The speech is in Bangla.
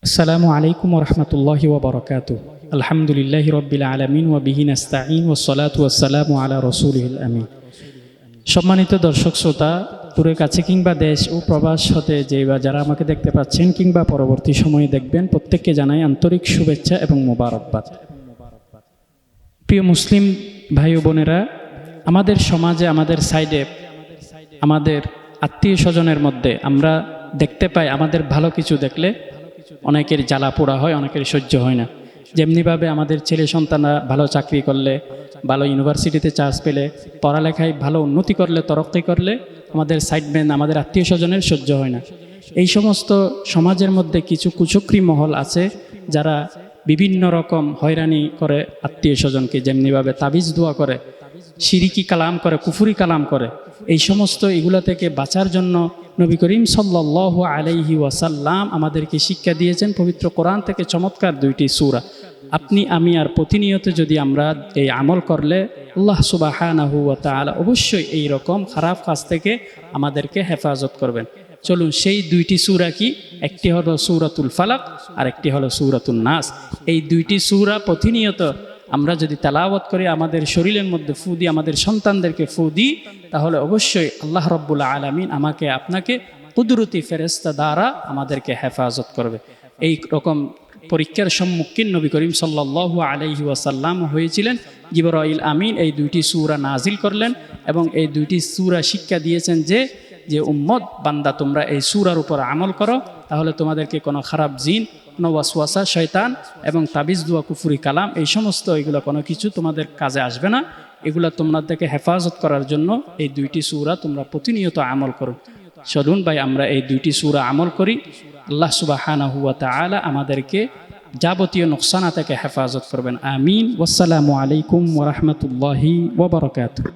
আসসালামু আলাইকুম ওয়া রাহমাতুল্লাহি ওয়া বারাকাতুহু। আলহামদুলিল্লাহি রাব্বিল আলামিন ওয়া বিহি নাস্তাঈন ওয়াস সালাতু ওয়াস সালামু আলা রাসূলিল আমিন। সম্মানিত দর্শক শ্রোতা, দূরে কাছে কিংবা দেশ ও প্রবাস হতে যারা আমাকে দেখতে পাচ্ছেন কিংবা পরবর্তী সময়ে দেখবেন, প্রত্যেককে জানাই আন্তরিক শুভেচ্ছা এবং মোবারকবাদ। প্রিয় মুসলিম ভাই ও বোনেরা, আমাদের সমাজে, আমাদের সাইডে, আমাদের আত্মীয় স্বজনের মধ্যে আমরা দেখতে পাই, আমাদের ভালো কিছু দেখলে অনেকের জ্বালা পোড়া হয়, অনেকের সহ্য হয় না। যেমনিভাবে আমাদের ছেলে সন্তানরা ভালো চাকরি করলে, ভালো ইউনিভার্সিটিতে চান্স পেলে, পড়ালেখায় ভালো উন্নতি করলে, তরক্কি করলে আমাদের সাইডম্যান, আমাদের আত্মীয় স্বজনের সহ্য হয় না। এই সমস্ত সমাজের মধ্যে কিছু কুচক্রী মহল আছে যারা বিভিন্ন রকম হয়রানি করে আত্মীয় স্বজনকে, যেমনিভাবে তাবিজ দোয়া করে, শিরিকি কালাম করে, কুফুরি কালাম করে। এই সমস্ত এগুলা থেকে বাঁচার জন্য নবী করিম সাল্লাল্লাহু আলাইহি ওয়াসাল্লাম আমাদেরকে শিক্ষা দিয়েছেন পবিত্র কোরআন থেকে চমৎকার দুইটি সূরা। আপনি আমি আর প্রতিনিয়ত যদি আমরা এই আমল করলে আল্লাহ সুবহানাহু ওয়া তাআলা অবশ্যই এই রকম খারাপ কাজ থেকে আমাদেরকে হেফাজত করবেন। চলুন সেই দুইটি সূরা কি, একটি হলো সূরাতুল ফালাক আর একটি হলো সূরাতুন নাস। এই দুইটি সূরা প্রতিনিয়ত আমরা যদি তেলাওয়াত করি, আমাদের শরীরের মধ্যে ফু দিই, আমাদের সন্তানদেরকে ফু দিই, তাহলে অবশ্যই আল্লাহ রাব্বুল আলামিন আমাকে আপনাকে কুদরতি ফেরেশতা দ্বারা আমাদেরকে হেফাজত করবে। এই রকম পরীক্ষার সম্মুখীন নবী করিম সাল্লাল্লাহু আলাইহি ওয়াসাল্লাম হয়েছিলেন। জিবরাইল আমিন এই দুইটি সূরা নাজিল করলেন এবং এই দুইটি সূরা শিক্ষা দিয়েছেন যে উম্মত বান্দা, তোমরা এই সূরার উপর আমল করো, তাহলে তোমাদেরকে কোনো খারাপ জিন, কোনো ওয়াসওয়াসা, শয়তান এবং তাবিজ দোয়া, কুফরি কালাম, এই সমস্ত এগুলো কোনো কিছু তোমাদের কাজে আসবে না। এগুলো তোমাদেরকে হেফাজত করার জন্য এই দুইটি সূরা তোমরা প্রতিনিয়ত আমল করো। চলুন ভাই, আমরা এই দুইটি সূরা আমল করি। আল্লাহ সুবহানাহু ওয়া তাআলা আমাদেরকে যাবতীয় নোকসানা থেকে হেফাজত করবেন। আমিন। ওয়াসসালামু আলাইকুম ওয়া রাহমাতুল্লাহি ওয়া বারাকাতুহু।